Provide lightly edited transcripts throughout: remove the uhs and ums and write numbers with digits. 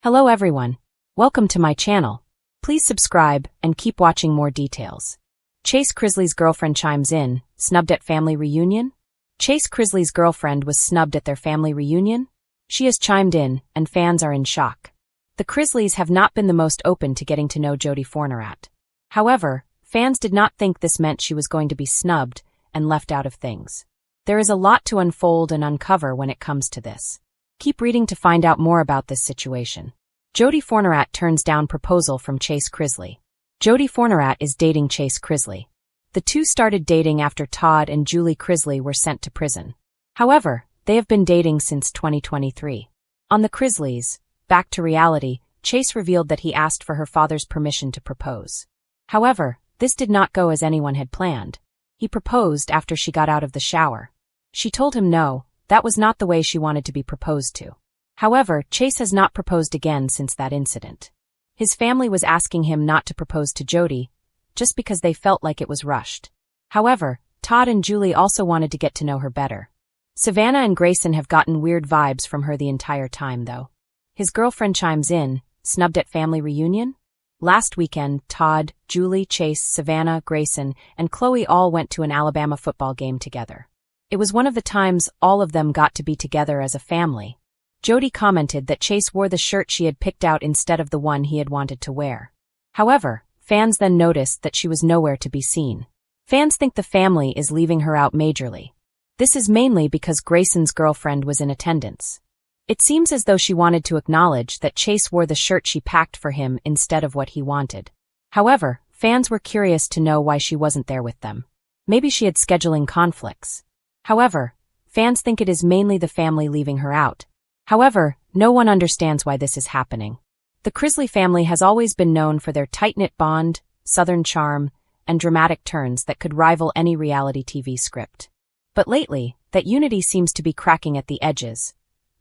Hello everyone. Welcome to my channel. Please subscribe and keep watching more details. Chase Chrisley's girlfriend chimes in, snubbed at family reunion? Chase Chrisley's girlfriend was snubbed at their family reunion? She has chimed in, and fans are in shock. The Chrisleys have not been the most open to getting to know Jodie Fourniret. However, fans did not think this meant she was going to be snubbed and left out of things. There is a lot to unfold and uncover when it comes to this. Keep reading to find out more about this situation. Jodie Fourniret turns down proposal from Chase Chrisley. Jodie Fourniret is dating Chase Chrisley. The two started dating after Todd and Julie Chrisley were sent to prison. However, they have been dating since 2023. On the Chrisleys, back to reality, Chase revealed that he asked for her father's permission to propose. However, this did not go as anyone had planned. He proposed after she got out of the shower. She told him no, that was not the way she wanted to be proposed to. However, Chase has not proposed again since that incident. His family was asking him not to propose to Jodie, just because they felt like it was rushed. However, Todd and Julie also wanted to get to know her better. Savannah and Grayson have gotten weird vibes from her the entire time though. His girlfriend chimes in, snubbed at family reunion? Last weekend, Todd, Julie, Chase, Savannah, Grayson, and Chloe all went to an Alabama football game together. It was one of the times all of them got to be together as a family. Jodie commented that Chase wore the shirt she had picked out instead of the one he had wanted to wear. However, fans then noticed that she was nowhere to be seen. Fans think the family is leaving her out majorly. This is mainly because Grayson's girlfriend was in attendance. It seems as though she wanted to acknowledge that Chase wore the shirt she packed for him instead of what he wanted. However, fans were curious to know why she wasn't there with them. Maybe she had scheduling conflicts. However, fans think it is mainly the family leaving her out. However, no one understands why this is happening. The Chrisley family has always been known for their tight-knit bond, southern charm, and dramatic turns that could rival any reality TV script. But lately, that unity seems to be cracking at the edges,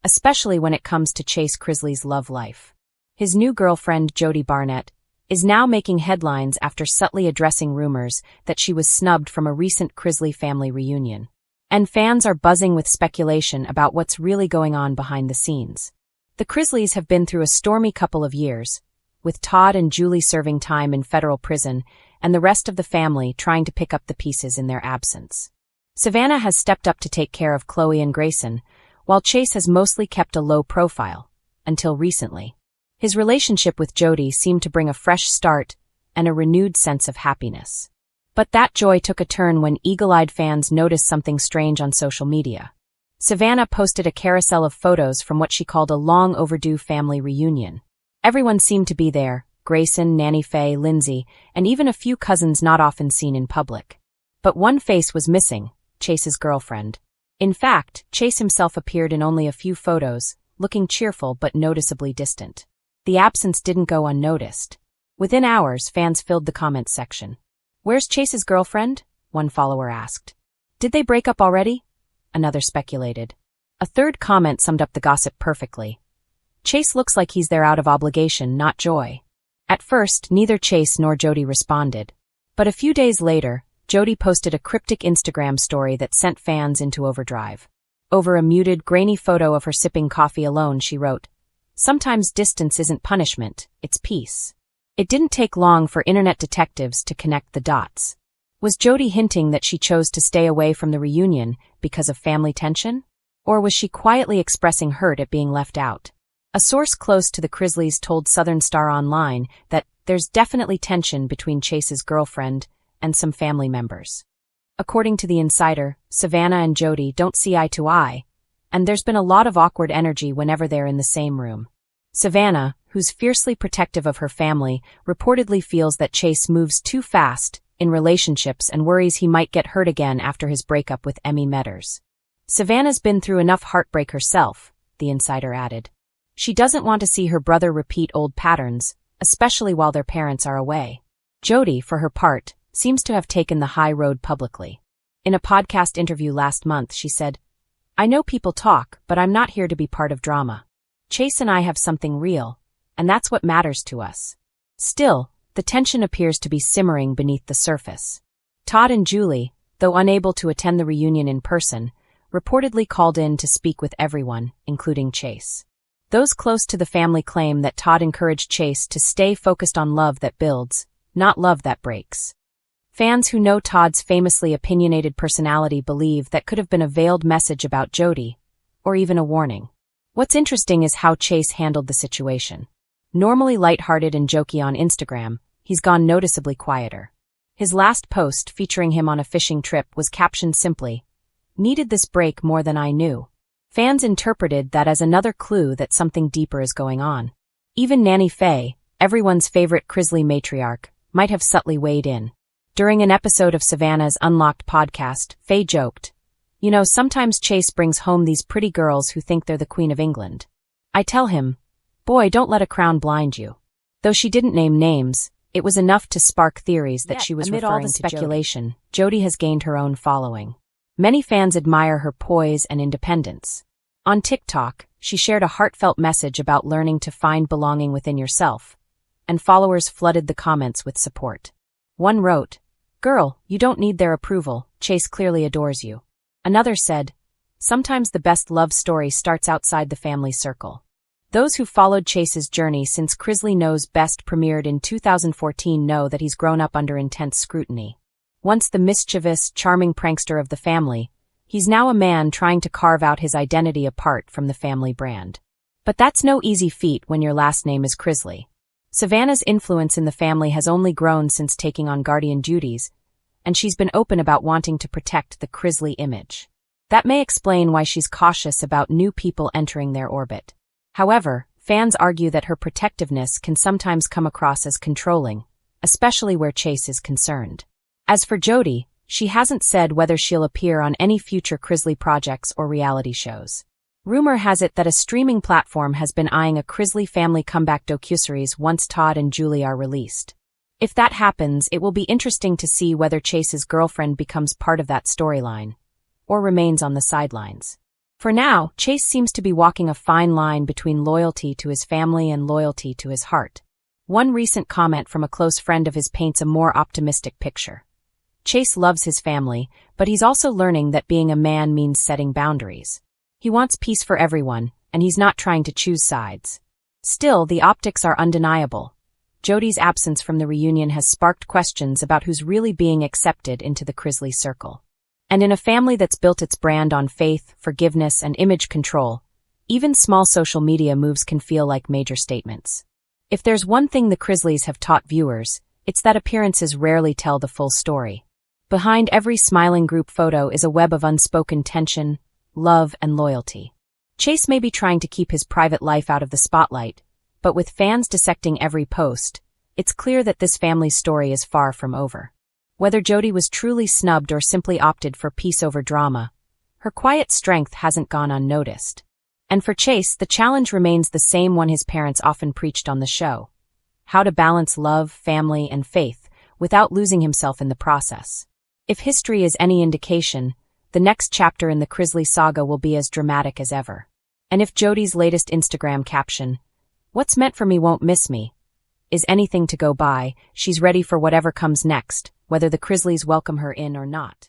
especially when it comes to Chase Chrisley's love life. His new girlfriend, Jodie Barnett, is now making headlines after subtly addressing rumors that she was snubbed from a recent Chrisley family reunion. And fans are buzzing with speculation about what's really going on behind the scenes. The Chrisleys have been through a stormy couple of years, with Todd and Julie serving time in federal prison and the rest of the family trying to pick up the pieces in their absence. Savannah has stepped up to take care of Chloe and Grayson, while Chase has mostly kept a low profile, until recently. His relationship with Jodie seemed to bring a fresh start and a renewed sense of happiness. But that joy took a turn when eagle-eyed fans noticed something strange on social media. Savannah posted a carousel of photos from what she called a long-overdue family reunion. Everyone seemed to be there, Grayson, Nanny Faye, Lindsay, and even a few cousins not often seen in public. But one face was missing, Chase's girlfriend. In fact, Chase himself appeared in only a few photos, looking cheerful but noticeably distant. The absence didn't go unnoticed. Within hours, fans filled the comments section. "Where's Chase's girlfriend?" one follower asked. "Did they break up already?" another speculated. A third comment summed up the gossip perfectly. "Chase looks like he's there out of obligation, not joy." At first, neither Chase nor Jodie responded. But a few days later, Jodie posted a cryptic Instagram story that sent fans into overdrive. Over a muted, grainy photo of her sipping coffee alone, she wrote, "Sometimes distance isn't punishment, it's peace." It didn't take long for internet detectives to connect the dots. Was Jodie hinting that she chose to stay away from the reunion because of family tension? Or was she quietly expressing hurt at being left out? A source close to the Chrisleys told Southern Star Online that there's definitely tension between Chase's girlfriend and some family members. According to the insider, Savannah and Jodie don't see eye to eye, and there's been a lot of awkward energy whenever they're in the same room. Savannah, who's fiercely protective of her family, reportedly feels that Chase moves too fast in relationships and worries he might get hurt again after his breakup with Emmy Medders. Savannah's been through enough heartbreak herself, the insider added. She doesn't want to see her brother repeat old patterns, especially while their parents are away. Jodie, for her part, seems to have taken the high road publicly. In a podcast interview last month, she said, "I know people talk, but I'm not here to be part of drama. Chase and I have something real, and that's what matters to us." Still, the tension appears to be simmering beneath the surface. Todd and Julie, though unable to attend the reunion in person, reportedly called in to speak with everyone, including Chase. Those close to the family claim that Todd encouraged Chase to stay focused on love that builds, not love that breaks. Fans who know Todd's famously opinionated personality believe that could have been a veiled message about Jody, or even a warning. What's interesting is how Chase handled the situation. Normally lighthearted and jokey on Instagram, he's gone noticeably quieter. His last post, featuring him on a fishing trip, was captioned simply, "Needed this break more than I knew." Fans interpreted that as another clue that something deeper is going on. Even Nanny Faye, everyone's favorite Chrisley matriarch, might have subtly weighed in. During an episode of Savannah's Unlocked podcast, Faye joked, "You know, sometimes Chase brings home these pretty girls who think they're the Queen of England. I tell him, boy, don't let a crown blind you." Though she didn't name names, it was enough to spark theories that she was referring to Jody. Amid all the speculation, Jody has gained her own following. Many fans admire her poise and independence. On TikTok, she shared a heartfelt message about learning to find belonging within yourself, and followers flooded the comments with support. One wrote, "Girl, you don't need their approval, Chase clearly adores you." Another said, "Sometimes the best love story starts outside the family circle." Those who followed Chase's journey since Chrisley Knows Best premiered in 2014 know that he's grown up under intense scrutiny. Once the mischievous, charming prankster of the family, he's now a man trying to carve out his identity apart from the family brand. But that's no easy feat when your last name is Chrisley. Savannah's influence in the family has only grown since taking on guardian duties, and she's been open about wanting to protect the Chrisley image. That may explain why she's cautious about new people entering their orbit. However, fans argue that her protectiveness can sometimes come across as controlling, especially where Chase is concerned. As for Jody, she hasn't said whether she'll appear on any future Chrisley projects or reality shows. Rumor has it that a streaming platform has been eyeing a Chrisley family comeback docuseries once Todd and Julie are released. If that happens, it will be interesting to see whether Chase's girlfriend becomes part of that storyline, or remains on the sidelines. For now, Chase seems to be walking a fine line between loyalty to his family and loyalty to his heart. One recent comment from a close friend of his paints a more optimistic picture. Chase loves his family, but he's also learning that being a man means setting boundaries. He wants peace for everyone, and he's not trying to choose sides. Still, the optics are undeniable. Jody's absence from the reunion has sparked questions about who's really being accepted into the Chrisley circle. And in a family that's built its brand on faith, forgiveness, and image control, even small social media moves can feel like major statements. If there's one thing the Chrisleys have taught viewers, it's that appearances rarely tell the full story. Behind every smiling group photo is a web of unspoken tension, love, and loyalty. Chase may be trying to keep his private life out of the spotlight, but with fans dissecting every post, it's clear that this family's story is far from over. Whether Jody was truly snubbed or simply opted for peace over drama, her quiet strength hasn't gone unnoticed. And for Chase, the challenge remains the same one his parents often preached on the show: how to balance love, family, and faith without losing himself in the process. If history is any indication, the next chapter in the Chrisley saga will be as dramatic as ever. And if Jody's latest Instagram caption, "What's meant for me won't miss me," is anything to go by, she's ready for whatever comes next, whether the Chrisleys welcome her in or not.